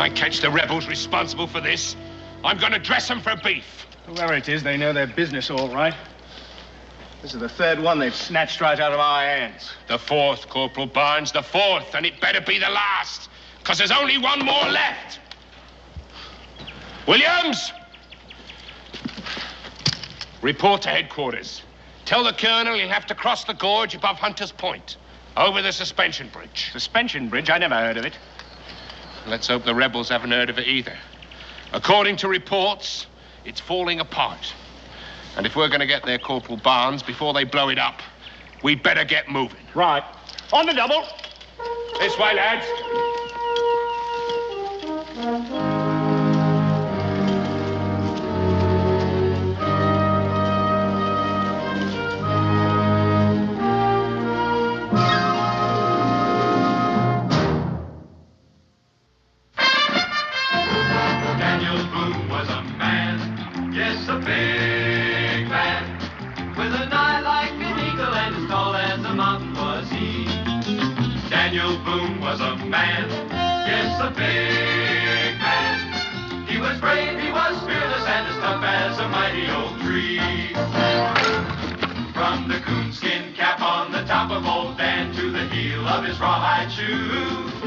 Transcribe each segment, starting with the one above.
I catch the rebels responsible for this, I'm gonna dress them for beef. Whoever it is, they know their business all right. This is the third one they've snatched right out of our hands. The fourth, Corporal Barnes, the fourth, and it better be the last, because there's only one more left. Williams! Report to headquarters. Tell the colonel he'll have to cross the gorge above Hunter's Point, over the suspension bridge. Suspension bridge? I never heard of it. Let's hope the rebels haven't heard of it either. According to reports, it's falling apart. And if we're going to get there, Corporal Barnes, before they blow it up, we better get moving. Right. On the double. This way, lads. Daniel Boone was a man, yes, a big man, with an eye like an eagle and as tall as a mountain was he. Daniel Boone was a man, yes, a big man. He was brave, he was fearless, and as tough as a mighty old tree. From the coonskin cap on the top of old Dan to the heel of his rawhide shoe,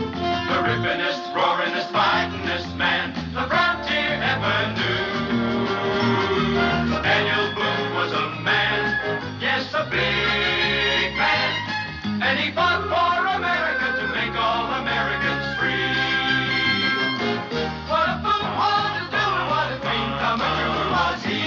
the rippinest, roaringest, fightingest man the frontier ever knew. Daniel Boone was a man, yes, a big man, and he fought for America to make all Americans free. What a Boone wanted to do and what a dream come true was he.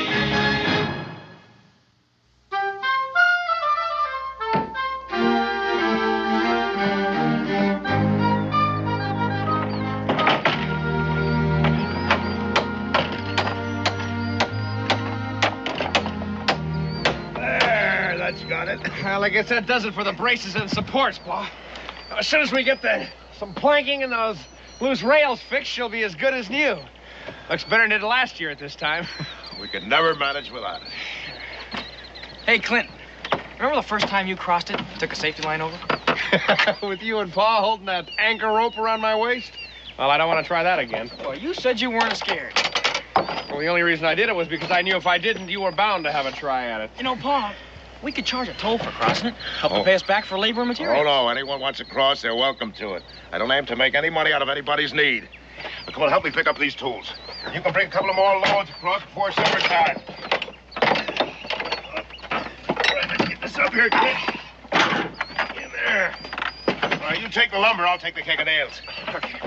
Got it. Well, I guess that does it for the braces and supports, Pa. As soon as we get some planking and those loose rails fixed, she'll be as good as new. Looks better than it did last year at this time. We could never manage without it. Hey, Clint, remember the first time you crossed it and took a safety line over? With you and Pa holding that anchor rope around my waist? Well, I don't want to try that again. Well, you said you weren't scared. Well, the only reason I did it was because I knew if I didn't, you were bound to have a try at it. You know, Pa, we could charge a toll for crossing it. Help to pay us back for labor and material. Oh, no. Anyone wants to cross, they're welcome to it. I don't aim to make any money out of anybody's need. But come on, help me pick up these tools. You can bring a couple of more loads across before summertime. All right, let's get this up here, kid. In there. All right, you take the lumber, I'll take the keg of nails. Okay.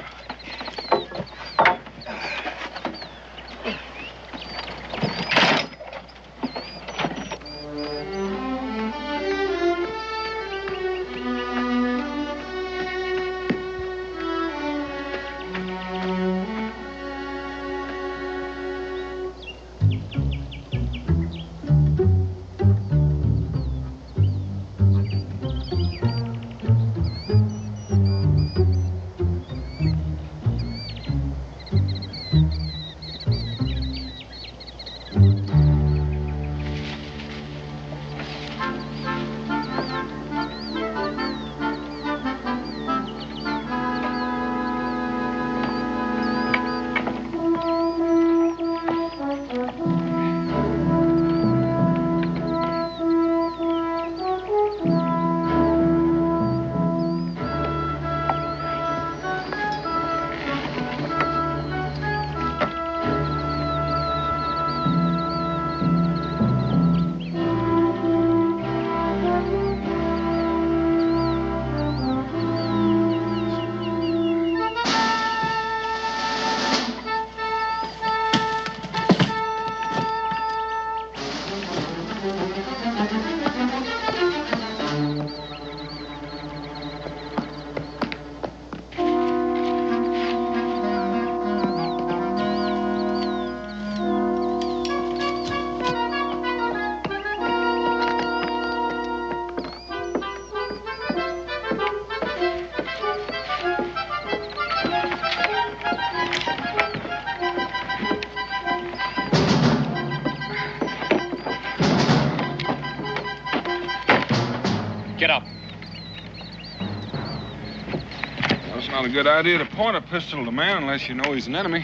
It's not a good idea to point a pistol at a man unless you know he's an enemy.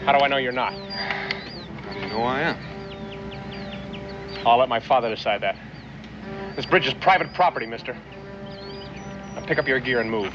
How do I know you're not? How do you know I am? I'll let my father decide that. This bridge is private property, mister. Now pick up your gear and move.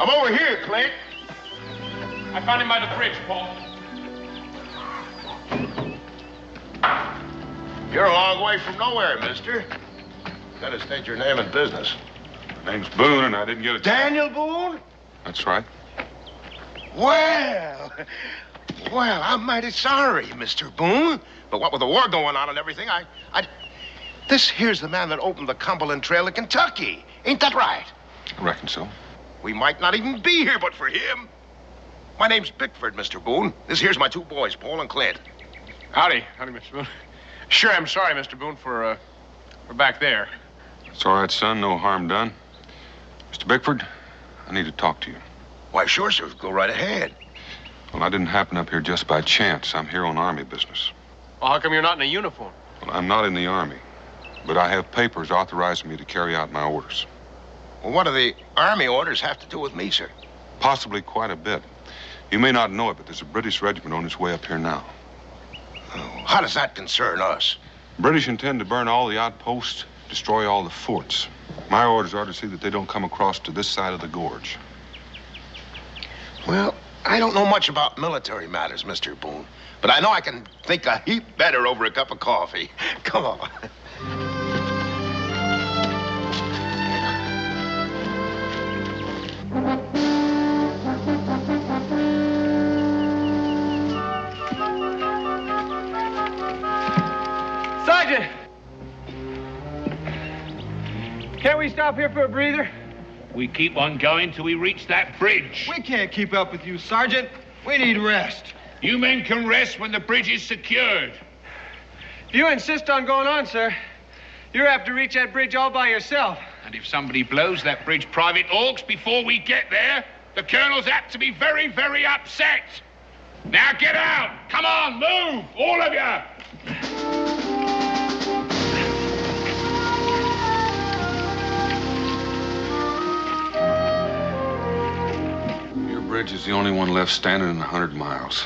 I'm over here, Clint. I found him by the bridge, Paul. You're a long way from nowhere, mister. Gotta state your name and business. My name's Boone, and I didn't get a... Daniel Boone? That's right. Well, I'm mighty sorry, Mr. Boone. But what with the war going on and everything, This here's the man that opened the Cumberland Trail in Kentucky. Ain't that right? I reckon so. We might not even be here but for him. My name's Bickford, Mr. Boone. This here's my two boys, Paul and Clint. Howdy, Mr. Boone. Sure, I'm sorry, Mr. Boone, for back there. It's all right, son. No harm done. Mr. Bickford, I need to talk to you. Why, sure, sir. Go right ahead. Well, I didn't happen up here just by chance. I'm here on Army business. Well, how come you're not in a uniform? Well, I'm not in the Army, but I have papers authorizing me to carry out my orders. Well, what do the Army orders have to do with me, sir? Possibly quite a bit. You may not know it, but there's a British regiment on its way up here now. Oh, how does that concern us? British intend to burn all the outposts, destroy all the forts. My orders are to see that they don't come across to this side of the gorge. Well, I don't know much about military matters, Mr. Boone, but I know I can think a heap better over a cup of coffee. Come on. Sergeant! Can't we stop here for a breather? We keep on going till we reach that bridge. We can't keep up with you, Sergeant. We need rest. You men can rest when the bridge is secured. If you insist on going on, sir, you're apt to reach that bridge all by yourself. And if somebody blows that bridge Private Orks before we get there, the colonel's apt to be very, very upset. Now get out! Come on, move! All of you! Your bridge is the only one left standing in 100 miles.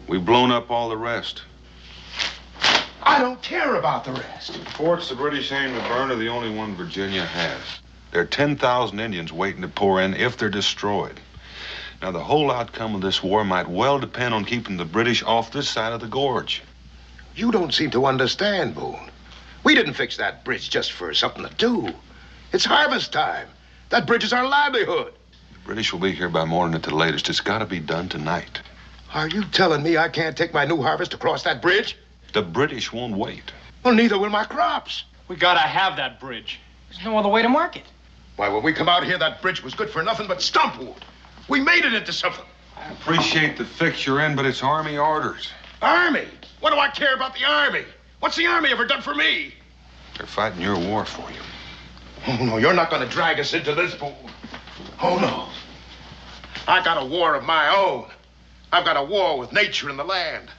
We've blown up all the rest. I don't care about the rest. The forts the British aim to burn are the only one Virginia has. There are 10,000 Indians waiting to pour in if they're destroyed. Now, the whole outcome of this war might well depend on keeping the British off this side of the gorge. You don't seem to understand, Boone. We didn't fix that bridge just for something to do. It's harvest time. That bridge is our livelihood. The British will be here by morning at the latest. It's got to be done tonight. Are you telling me I can't take my new harvest across that bridge? The British won't wait. Well, neither will my crops. We gotta have that bridge. There's no other way to market. Why, when we come out here, that bridge was good for nothing but stump wood. We made it into something. I appreciate the fix you're in, but it's Army orders. Army? What do I care about the Army? What's the Army ever done for me? They're fighting your war for you. Oh, no, you're not going to drag us into this, Boone. Oh, no. I got a war of my own. I've got a war with nature and the land.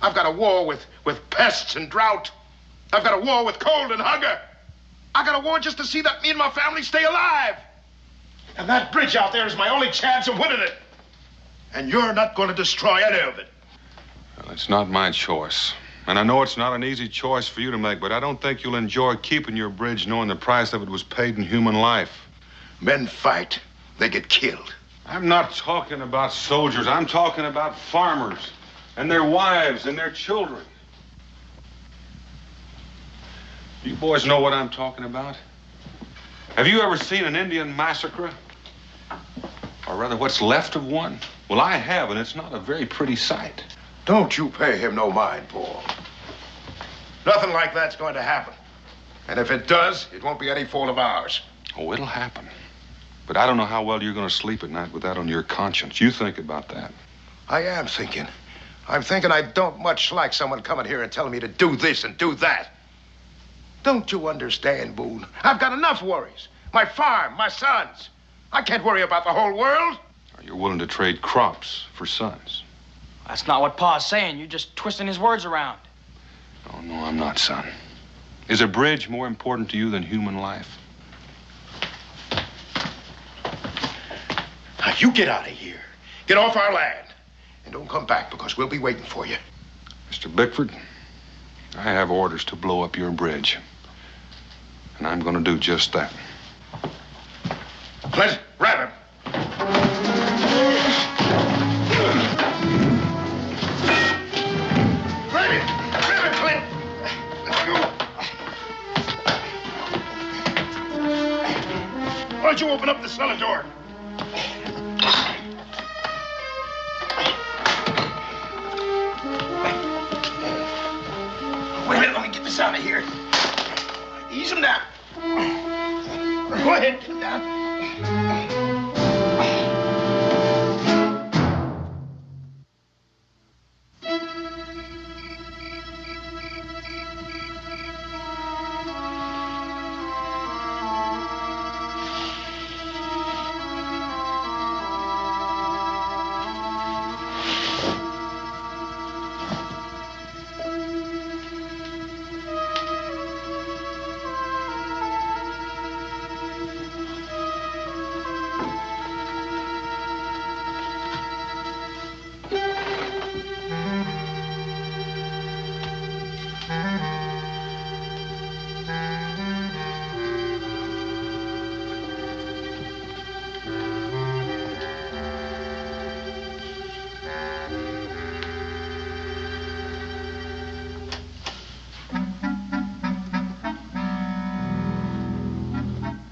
I've got a war with pests and drought. I've got a war with cold and hunger. I got a war just to see that me and my family stay alive. And that bridge out there is my only chance of winning it. And you're not going to destroy any of it. Well, it's not my choice. And I know it's not an easy choice for you to make, but I don't think you'll enjoy keeping your bridge knowing the price of it was paid in human life. Men fight. They get killed. I'm not talking about soldiers. I'm talking about farmers and their wives and their children. You boys know what I'm talking about? Have you ever seen an Indian massacre? Or rather, what's left of one? Well, I have, and it's not a very pretty sight. Don't you pay him no mind, Paul. Nothing like that's going to happen. And if it does, it won't be any fault of ours. Oh, it'll happen. But I don't know how well you're going to sleep at night with that on your conscience. You think about that. I am thinking. I'm thinking I don't much like someone coming here and telling me to do this and do that. Don't you understand, Boone? I've got enough worries. My farm, my sons. I can't worry about the whole world. You're willing to trade crops for sons. That's not what Pa's saying. You're just twisting his words around. Oh, no, I'm not, son. Is a bridge more important to you than human life? Now, you get out of here. Get off our land. And don't come back, because we'll be waiting for you. Mr. Bickford, I have orders to blow up your bridge. And I'm going to do just that. Clint, grab him. Grab him! Grab him, Clint! Why don't you open up the cellar door? Wait a minute, let me get this out of here. Ease him down. Go ahead, get him down.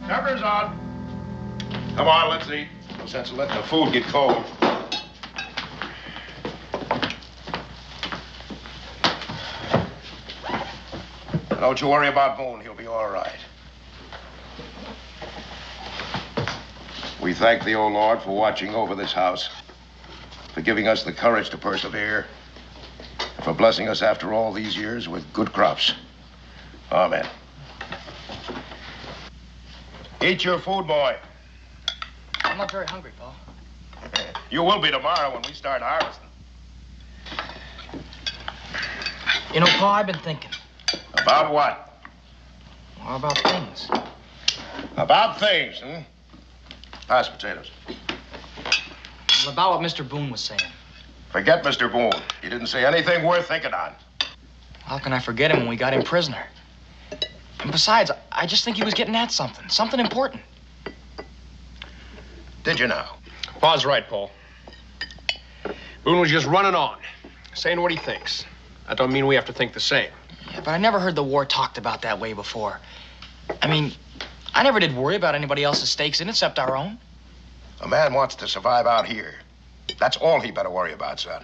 Supper's on. Come on, let's eat. No sense of letting the food get cold. Don't you worry about Boone. He'll be all right. We thank the old Lord for watching over this house, for giving us the courage to persevere, and for blessing us after all these years with good crops. Amen. Eat your food, boy. I'm not very hungry, Pa. You will be tomorrow when we start harvesting. You know, Pa, I've been thinking. About what? More about things. About things, hmm? Pass potatoes. Well, about what Mr. Boone was saying. Forget Mr. Boone. He didn't say anything worth thinking on. How can I forget him when we got him prisoner? And besides, I just think he was getting at something. Something important. Did you now? Pa's right, Paul. Boone was just running on, saying what he thinks. That don't mean we have to think the same. Yeah, but I never heard the war talked about that way before. I mean, I never did worry about anybody else's stakes in it except our own. A man wants to survive out here. That's all he better worry about, son.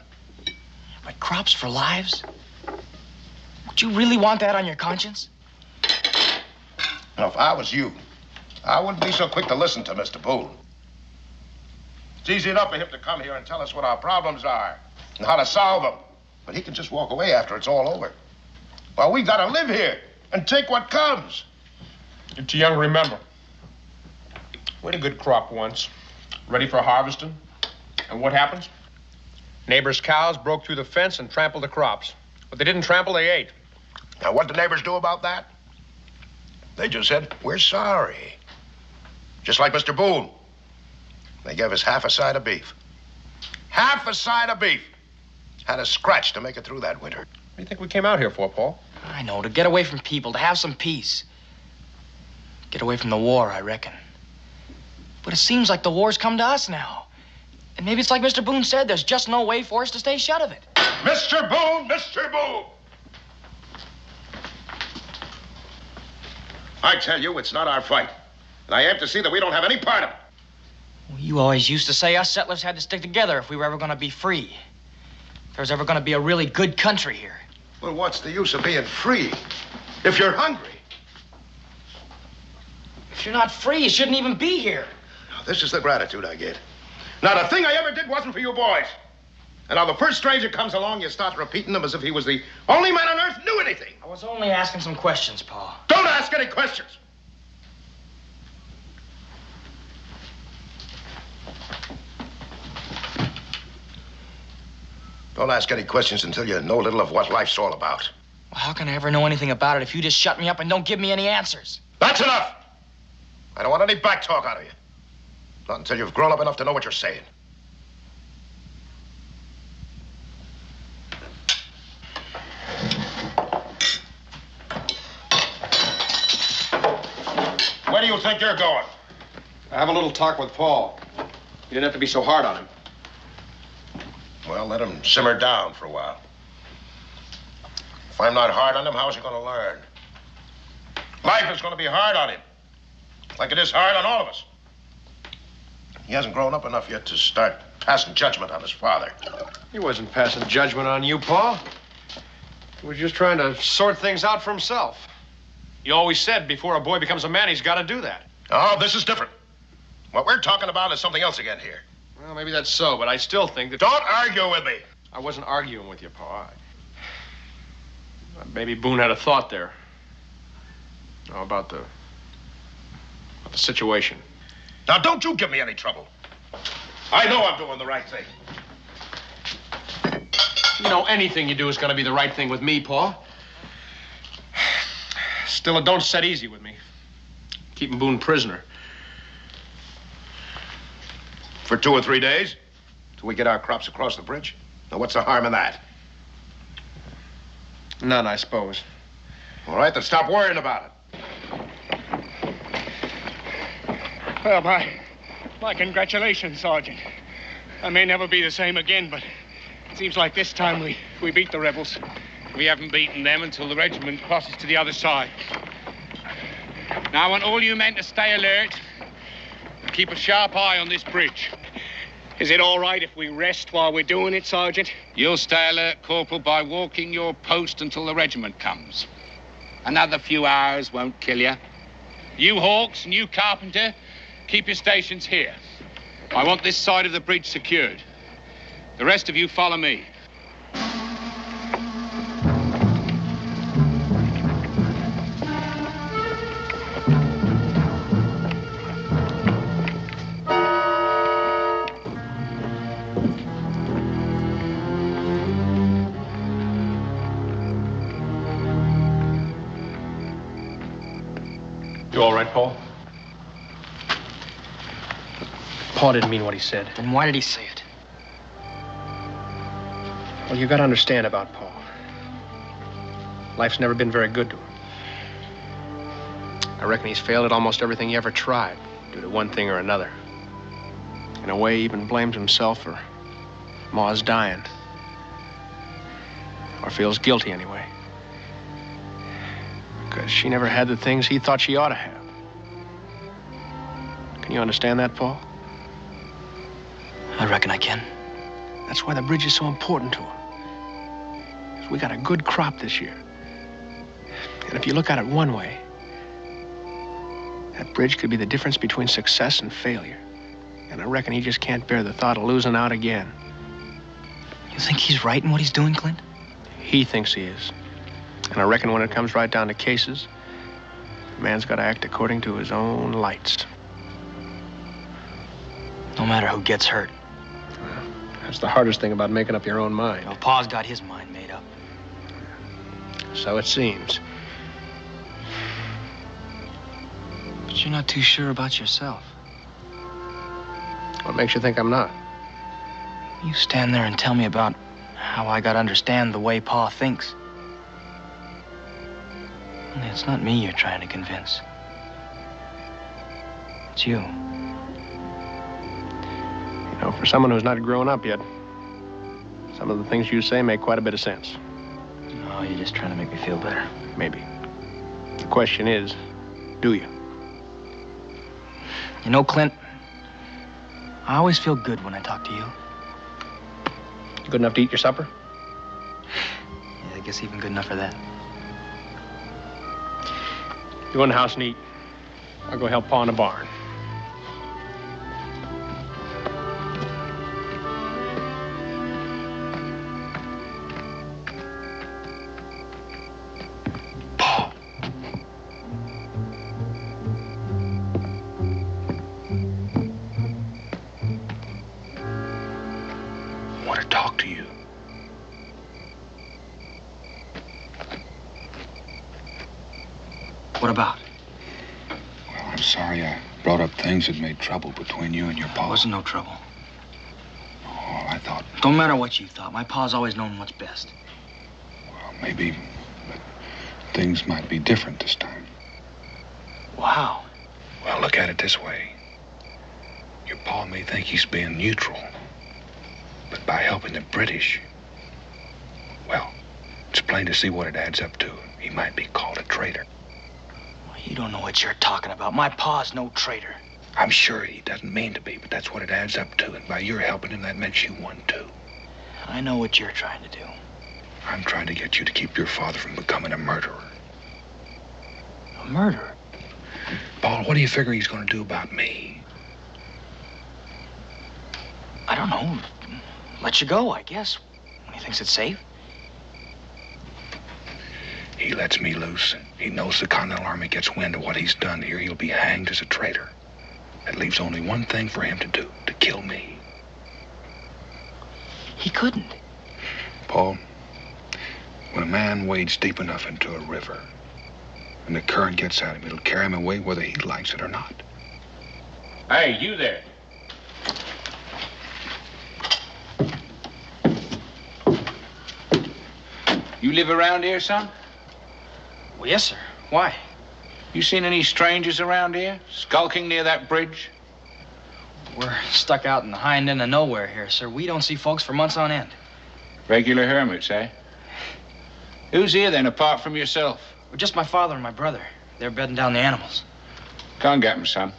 But crops for lives? Would you really want that on your conscience? Now, if I was you, I wouldn't be so quick to listen to Mr. Boone. It's easy enough for him to come here and tell us what our problems are and how to solve them. But he can just walk away after it's all over. Well, we've got to live here and take what comes. You're too young to remember. We had a good crop once, ready for harvesting. And what happens? Neighbors' cows broke through the fence and trampled the crops. What they didn't trample, they ate. Now, what did the neighbors do about that? They just said, we're sorry. Just like Mr. Boone. They gave us half a side of beef. Half a side of beef. Had a scratch to make it through that winter. What do you think we came out here for, Paul? I know, to get away from people, to have some peace. Get away from the war, I reckon. But it seems like the war's come to us now. And maybe it's like Mr. Boone said, there's just no way for us to stay shut of it. Mr. Boone! Mr. Boone! I tell you, it's not our fight. And I have to see that we don't have any part of it. Well, you always used to say us settlers had to stick together if we were ever going to be free. If there was ever going to be a really good country here. Well, what's the use of being free if you're hungry? If you're not free, you shouldn't even be here. Now, this is the gratitude I get. Now, the thing I ever did wasn't for you boys. And now the first stranger comes along, you start repeating them as if he was the only man on earth who knew anything. I was only asking some questions, Pa. Don't ask any questions. Don't ask any questions until you know a little of what life's all about. Well, how can I ever know anything about it if you just shut me up and don't give me any answers? That's enough. I don't want any back talk out of you. Not until you've grown up enough to know what you're saying. Where do you think you're going? I have a little talk with Paul. You didn't have to be so hard on him. Well, let him simmer down for a while. If I'm not hard on him, how's he going to learn? Life is going to be hard on him. Like it is hard on all of us. He hasn't grown up enough yet to start passing judgment on his father. He wasn't passing judgment on you, Paul. He was just trying to sort things out for himself. You always said before a boy becomes a man, he's got to do that. Oh, this is different. What we're talking about is something else again here. Well, maybe that's so, but I still think that... Don't argue with me. I wasn't arguing with you, Paul. Maybe Boone had a thought there. Oh, about the situation. Now, don't you give me any trouble. I know I'm doing the right thing. You know, anything you do is going to be the right thing with me, Paul. Still, it don't set easy with me. Keeping Boone prisoner. For 2 or 3 days? Till we get our crops across the bridge? Now, what's the harm in that? None, I suppose. All right, then stop worrying about it. Well, my congratulations, Sergeant. I may never be the same again, but it seems like this time we beat the rebels. We haven't beaten them until the regiment crosses to the other side. Now, I want all you men to stay alert and keep a sharp eye on this bridge. Is it all right if we rest while we're doing it, Sergeant? You'll stay alert, Corporal, by walking your post until the regiment comes. Another few hours won't kill you. You Hawks and you Carpenter, keep your stations here. I want this side of the bridge secured. The rest of you follow me. You all right, Paul? Paul didn't mean what he said. Then why did he say it? Well, you got to understand about Paul. Life's never been very good to him. I reckon he's failed at almost everything he ever tried, due to one thing or another. In a way, he even blames himself for Ma's dying. Or feels guilty, anyway. Because she never had the things he thought she ought to have. Can you understand that, Paul? I reckon I can. That's why the bridge is so important to him. 'Cause we got a good crop this year. And if you look at it one way, that bridge could be the difference between success and failure. And I reckon he just can't bear the thought of losing out again. You think he's right in what he's doing, Clint? He thinks he is. And I reckon when it comes right down to cases, the man's got to act according to his own lights. No matter who gets hurt. That's the hardest thing about making up your own mind. Well, Pa's got his mind made up. So it seems. But you're not too sure about yourself. What makes you think I'm not? You stand there and tell me about how I got to understand the way Pa thinks. Only it's not me you're trying to convince. It's you. You know, for someone who's not grown up yet, some of the things you say make quite a bit of sense. No, you're just trying to make me feel better. Maybe. The question is, do you? You know, Clint, I always feel good when I talk to you. Good enough to eat your supper? Yeah, I guess even good enough for that. You go in the house and eat. I'll go help Pa in the barn. to you. What about? Well, I'm sorry I brought up things that made trouble between you and your pa. There wasn't no trouble. Oh, I thought, Don't matter what you thought. My pa's always known what's best. well, maybe things might be different this time. Wow. Well, look at it this way. Your pa may think he's being neutral, but by helping the British, well, it's plain to see what it adds up to. He might be called a traitor. You don't know what you're talking about. My pa's no traitor. I'm sure he doesn't mean to be, but that's what it adds up to. And by your helping him, that meant you won, too. I know what you're trying to do. I'm trying to get you to keep your father from becoming a murderer. A murderer? Paul, what do you figure he's going to do about me? I don't know. Let you go, I guess, when he thinks it's safe. He lets me loose. He knows the Continental Army gets wind of what he's done here. He'll be hanged as a traitor. That leaves only one thing for him to do, to kill me. He couldn't. Paul, when a man wades deep enough into a river and the current gets at him, it'll carry him away whether he likes it or not. Hey, you there. You live around here, son? Well, yes, sir. Why? You seen any strangers around here? Skulking near that bridge? We're stuck out in the hind end of nowhere here, sir. We don't see folks for months on end. Regular hermits, eh? Who's here then, apart from yourself? Well, just my father and my brother. They're bedding down the animals. Go and get them, son.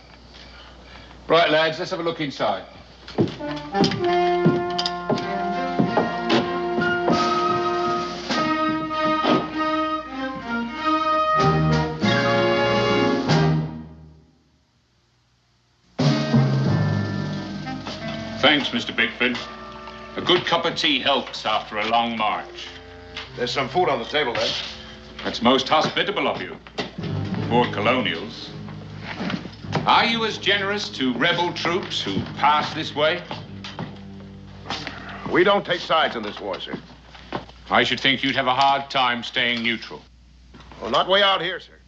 Right, lads, let's have a look inside. Thanks, Mr. Bickford. A good cup of tea helps after a long march. There's some food on the table, then. That's most hospitable of you. Poor colonials. Are you as generous to rebel troops who pass this way? We don't take sides in this war, sir. I should think you'd have a hard time staying neutral. Well, not way out here, sir.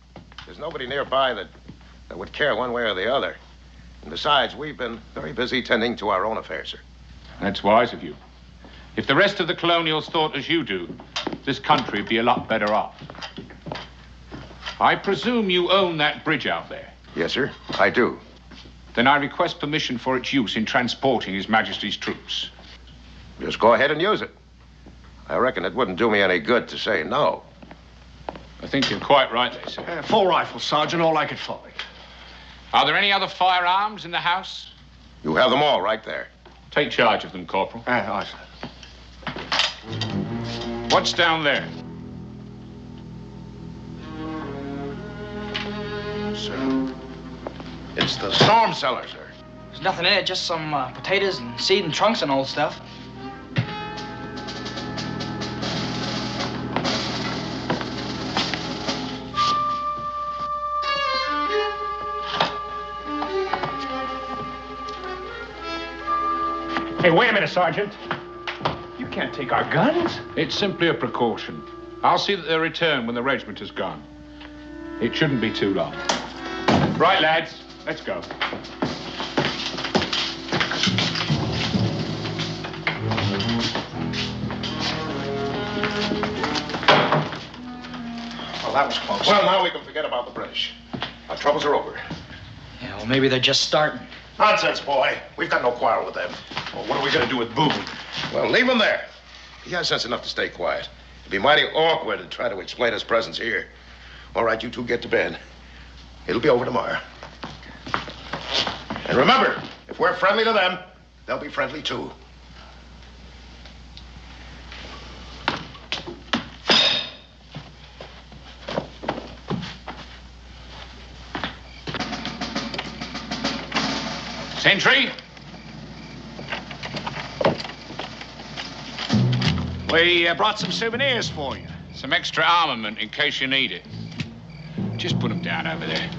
There's nobody nearby that would care one way or the other. And besides, we've been very busy tending to our own affairs, sir. That's wise of you. If the rest of the colonials thought as you do, this country would be a lot better off. I presume you own that bridge out there. Yes, sir, I do. Then I request permission for its use in transporting His Majesty's troops. Just go ahead and use it. I reckon it wouldn't do me any good to say no. I think you're quite right there, sir. Full rifle, Sergeant, all I could find. Are there any other firearms in the house? You have them all right there. Take charge of them, Corporal. Aye, sir. What's down there? Sir, it's the storm cellar, sir. There's nothing in it, just some potatoes and seed and trunks and old stuff. Hey, wait a minute, Sergeant. You can't take our guns. It's simply a precaution. I'll see that they're returned when the regiment is gone. It shouldn't be too long. Right, lads, let's go. Well, that was close. Well, now we can forget about the British. Our troubles are over. Yeah, well, maybe they're just starting. Nonsense, boy. We've got no quarrel with them. Well, what are we going to do with Boone? Well, leave him there. He has sense enough to stay quiet. It'd be mighty awkward to try to explain his presence here. All right, you two get to bed. It'll be over tomorrow. And remember, if we're friendly to them, they'll be friendly too. Sentry? We brought some souvenirs for you. Some extra armament in case you need it. Just put them down over there.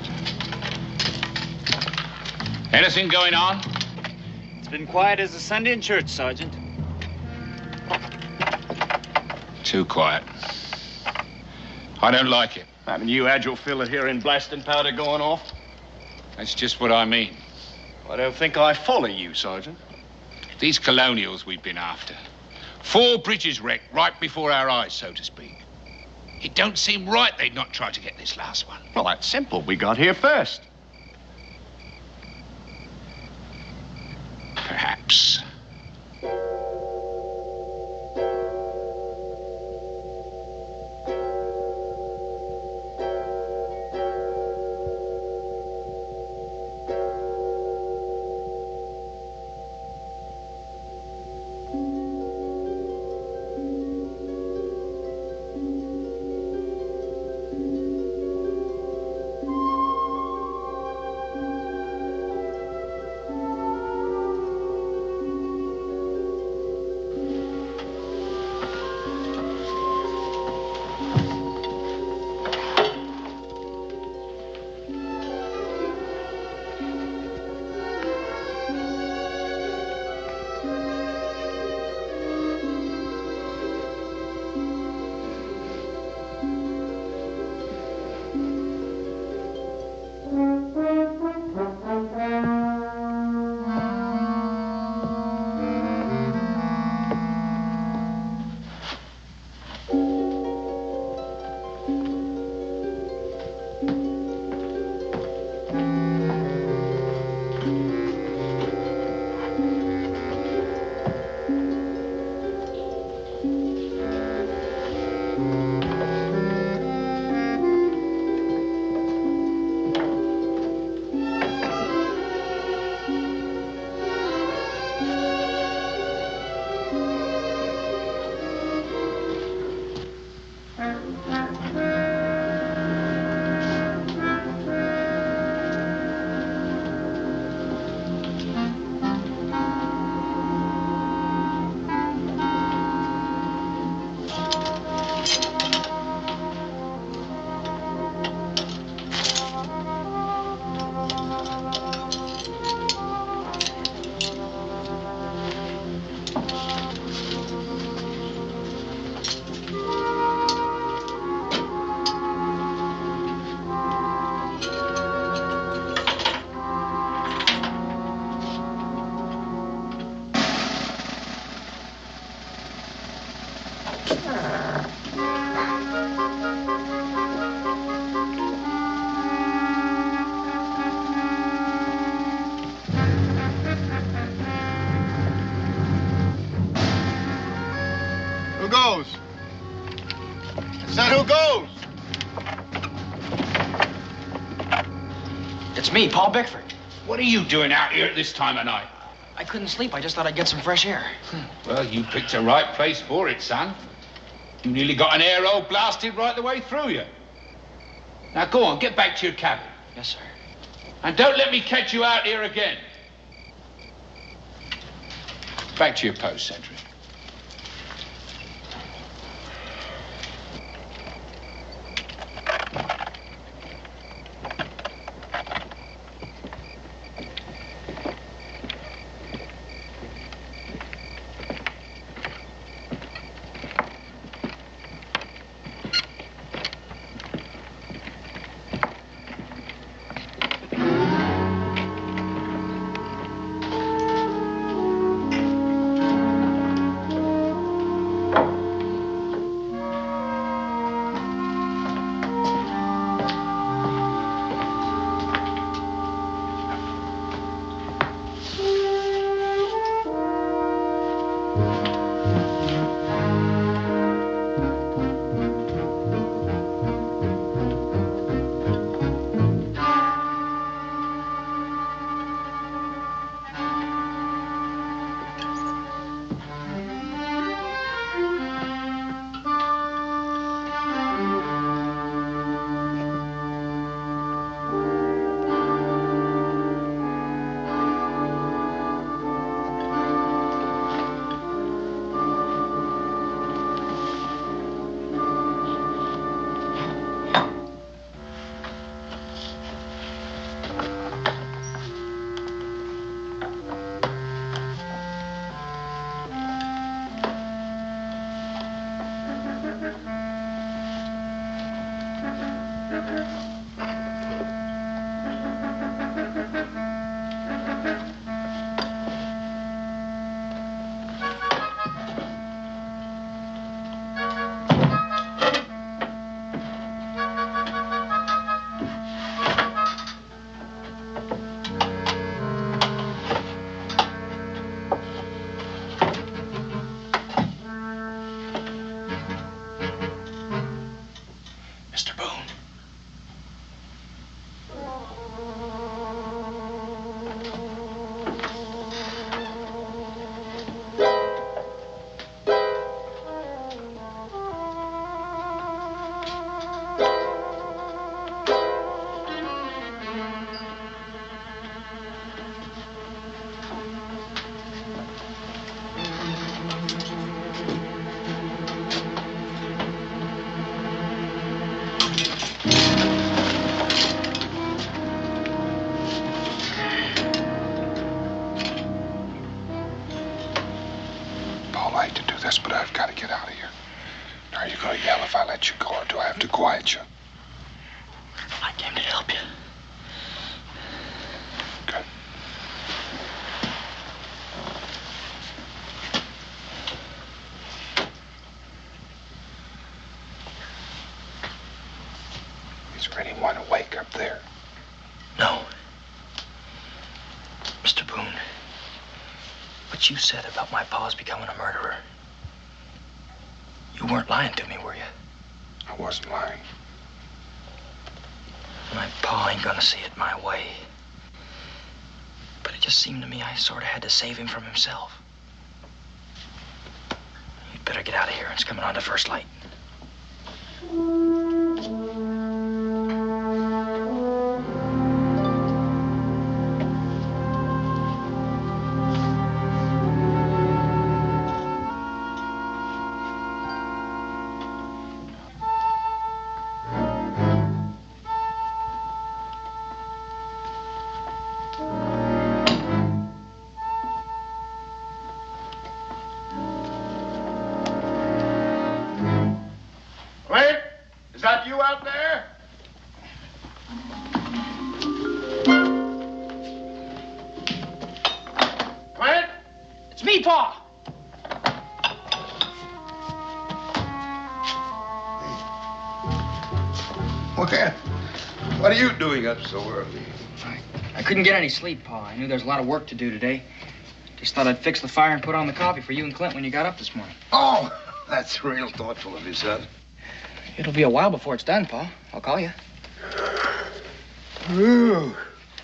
Anything going on? It's been quiet as a Sunday in church, Sergeant. Too quiet. I don't like it. Haven't you had your fill of hearing blasting powder going off? That's just what I mean. I don't think I follow you, Sergeant. These colonials we've been after. 4 bridges wrecked right before our eyes, so to speak. It don't seem right they'd not try to get this last one. Well, that's simple. We got here first. Perhaps. Who goes? I said who goes? It's me, Paul Bickford. What are you doing out here at this time of night? I couldn't sleep. I just thought I'd get some fresh air. Well, you picked the right place for it, son. You nearly got an air hole blasted right the way through you. Now, go on, get back to your cabin. Yes, sir. And don't let me catch you out here again. Back to your post, Sentry. gotta get out of here. Are you gonna yell if I let you go, or do I have to quiet you? I came to help you. Good. Is there anyone awake up there? No. Mr. Boone, what you said about my pa's becoming a murderer, you weren't lying to me, were you? I wasn't lying. My pa ain't gonna see it my way. But it just seemed to me I sort of had to save him from himself. You'd better get out of here. It's coming on to first light. What are you doing up so early? I couldn't get any sleep, Pa. I knew there was a lot of work to do today. Just thought I'd fix the fire and put on the coffee for you and Clint when you got up this morning. Oh, that's real thoughtful of you, son. It'll be a while before it's done, Pa. I'll call you. Ooh,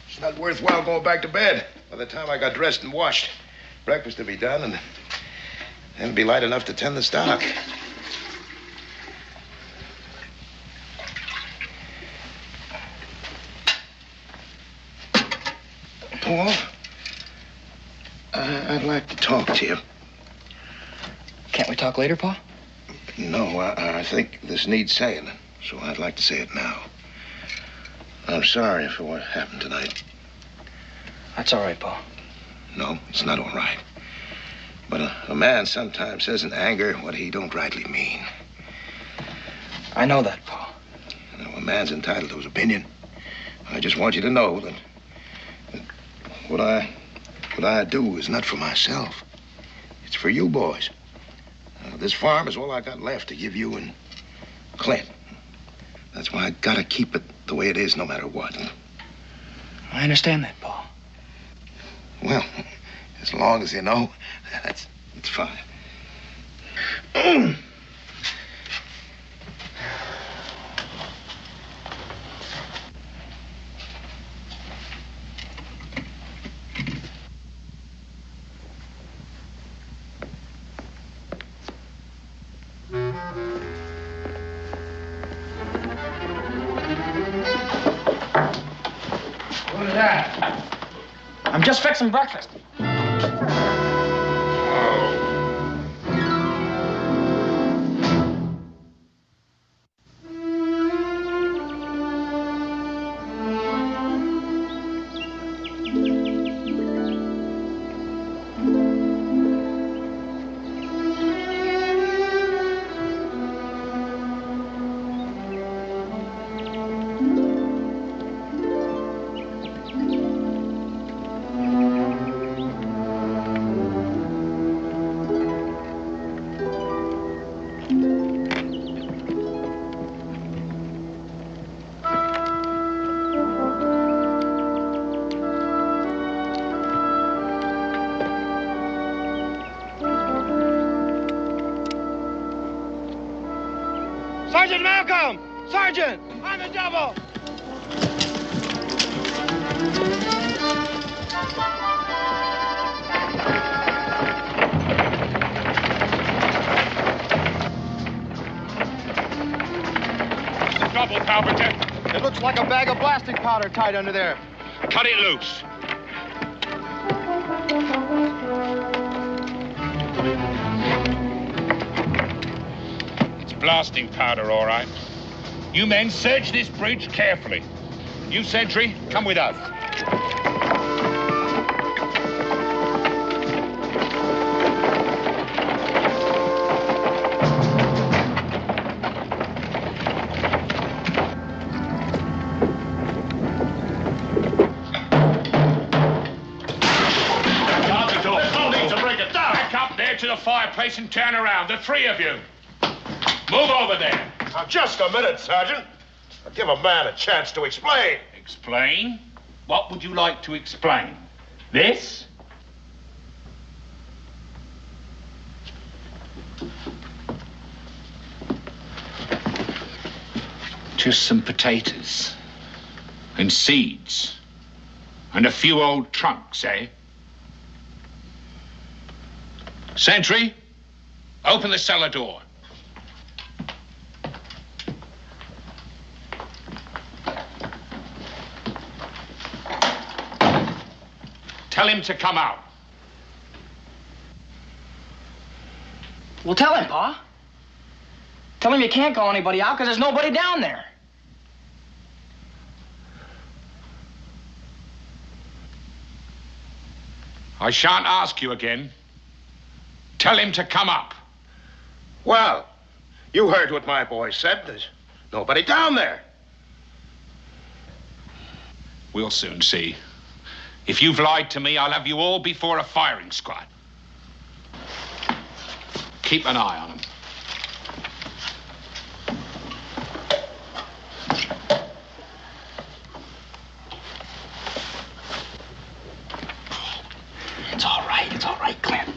it's not worthwhile going back to bed. By the time I got dressed and washed, breakfast will be done, and then it'll be light enough to tend the stock. Paul, I'd like to talk to you. Can't we talk later, Pa? No, I think this needs saying, so I'd like to say it now. I'm sorry for what happened tonight. That's all right, Pa. No, it's not all right. But a man sometimes says in anger what he don't rightly mean. I know that, Pa. You know, a man's entitled to his opinion. I just want you to know that what I do is not for myself. It's for you boys. This farm is all I got left to give you and Clint. That's why I gotta keep it the way it is no matter what. I understand that, Pa. Well, as long as you know, that's fine. What is that? I'm just fixing breakfast. Sergeant Malcolm! Sergeant! On the double! What's the trouble, Palverton? It looks like a bag of blasting powder tied under there. Cut it loose. Blasting powder, all right. You men search this bridge carefully. You, sentry, come with us. place and turn around, the three of you. Move over there. Now, just a minute, Sergeant. I'll give a man a chance to explain. Explain? What would you like to explain? This? Just some potatoes. And seeds. And a few old trunks, eh? Sentry, open the cellar door. Tell him to come out. Well, tell him, Pa. Tell him you can't call anybody out because there's nobody down there. I shan't ask you again. Tell him to come up. Well, you heard what my boy said. There's nobody down there. We'll soon see. If you've lied to me, I'll have you all before a firing squad. Keep an eye on him. It's all right, Clint.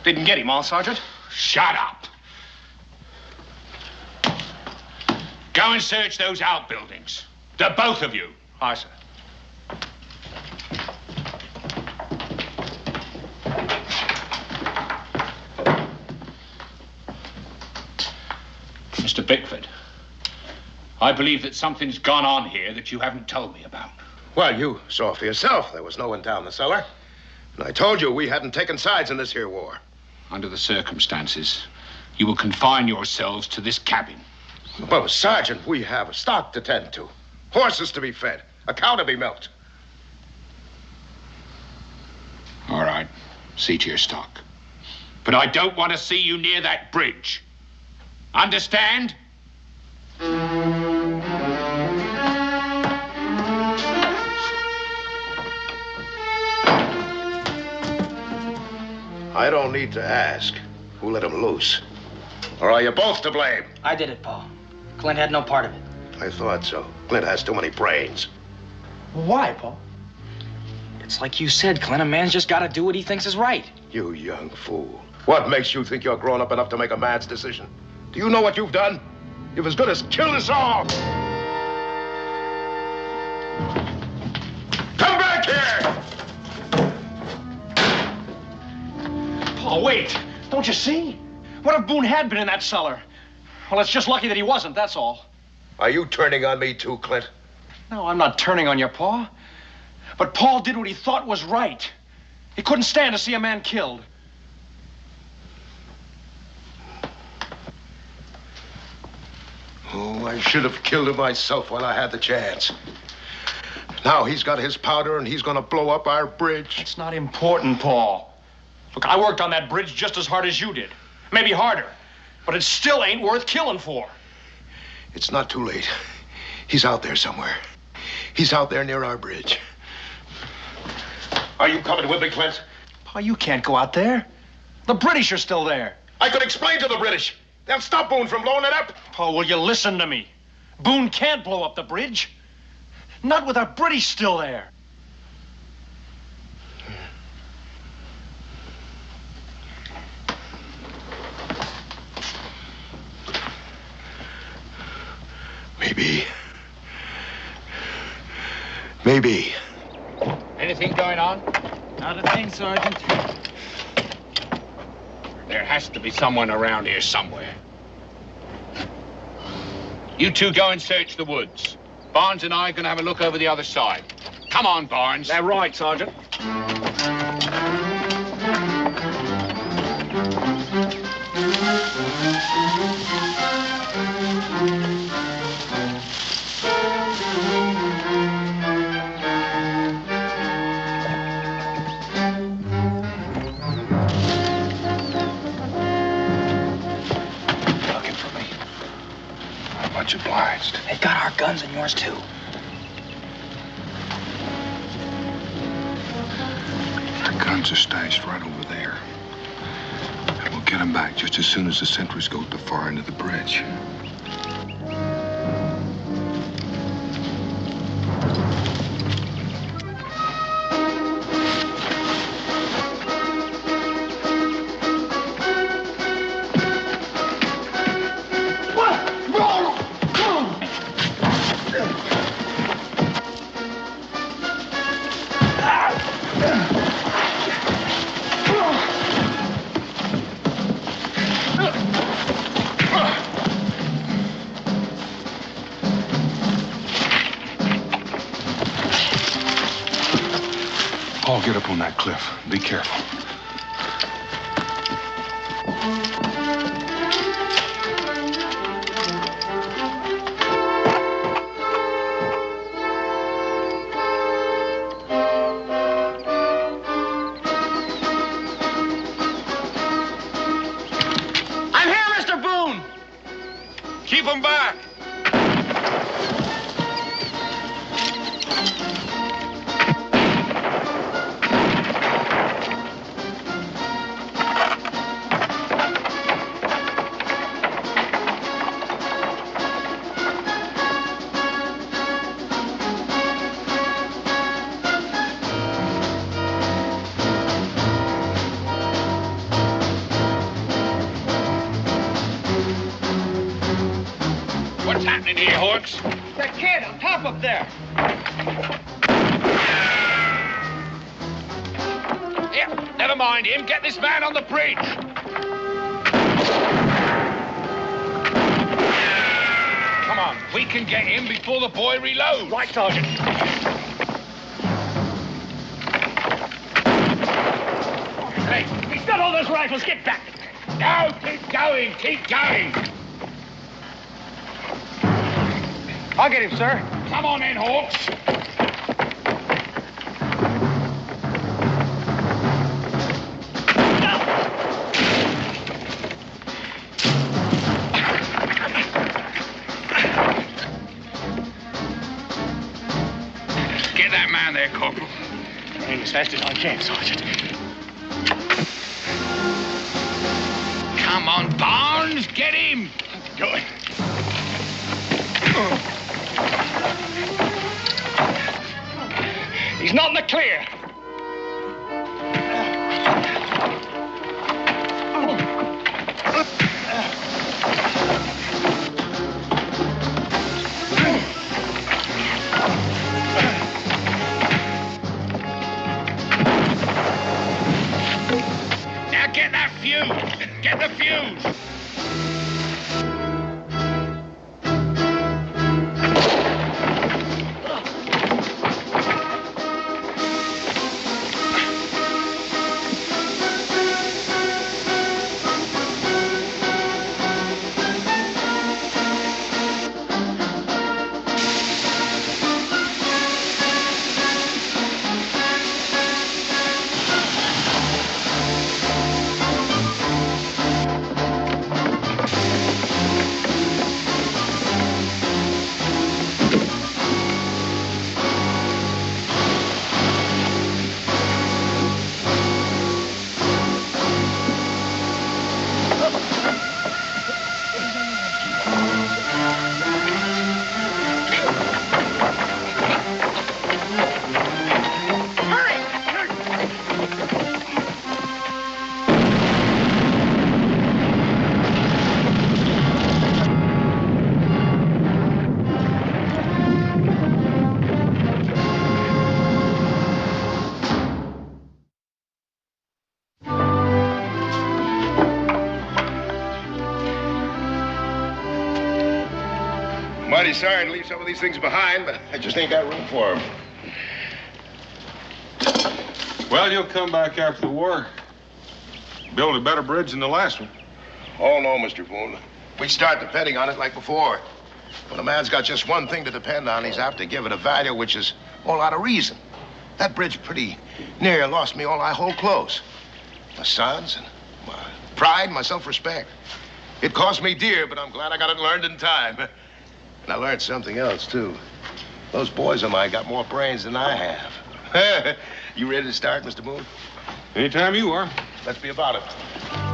Didn't get him, all, Sergeant? Shut up. Go and search those outbuildings. The both of you. Aye, sir. Mr. Bickford, I believe that something's gone on here that you haven't told me about. Well, you saw for yourself. There was no one down the cellar. And I told you we hadn't taken sides in this here war. Under the circumstances, you will confine yourselves to this cabin. Well, Sergeant, we have a stock to tend to. Horses to be fed. A cow to be milked. All right. See to your stock. But I don't want to see you near that bridge. Understand? I don't need to ask who let him loose. Or are you both to blame? I did it, Pa. Clint had no part of it. I thought so. Clint has too many brains. Why, Pa? It's like you said, Clint. A man's just got to do what he thinks is right. You young fool. What makes you think you're grown up enough to make a man's decision? Do you know what you've done? You've as good as killed us all. Come back here! Oh, wait. Don't you see? What if Boone had been in that cellar? Well, it's just lucky that he wasn't, that's all. Are you turning on me too, Clint? No, I'm not turning on you, Pa. But Paul did what he thought was right. He couldn't stand to see a man killed. Oh, I should have killed him myself while I had the chance. Now he's got his powder and he's gonna blow up our bridge. It's not important, Paul. Look, I worked on that bridge just as hard as you did. Maybe harder. But it still ain't worth killing for. It's not too late. He's out there somewhere. He's out there near our bridge. Are you coming with me, Clint? Pa, you can't go out there. The British are still there. I could explain to the British. They'll stop Boone from blowing it up. Pa, will you listen to me? Boone can't blow up the bridge. Not with our British still there. Maybe. Anything going on? Not a thing, Sergeant. There has to be someone around here somewhere. You two go and search the woods. Barnes and I are going to have a look over the other side. Come on, Barnes. That right, Sergeant. Looking for me. Much obliged. They got our guns and yours, too. Our guns are stashed right over there. And we'll get them back just as soon as the sentries go to the far end of the bridge. Paul, get up on that cliff. Be careful. I'm here, Mr. Boone! Keep them back. What's happening here, Hawks? That kid on top up there. Here, never mind him. Get this man on the bridge. Come on, we can get him before the boy reloads. Right, Sergeant. Hey, he's got all those rifles. Get back. No, keep going, keep going. I'll get him, sir. Come on in, Hawks. Get that man there, Corporal. Running as fast as I can, Sergeant. Come on, Barnes, get him. Going. He's not in the clear. Now get that fuse. Get the fuse. sorry to leave some of these things behind, but I just ain't got room for them. Well, you'll come back after the war. Build a better bridge than the last one. Oh, no, Mr. Boone. We start depending on it like before. When a man's got just one thing to depend on, he's apt to give it a value which is all out of reason. That bridge pretty near lost me all I hold close. My sons and my pride, my self-respect. It cost me dear, but I'm glad I got it learned in time. And I learned something else, too. Those boys of mine got more brains than I have. You ready to start, Mr. Boone? Anytime you are. Let's be about it.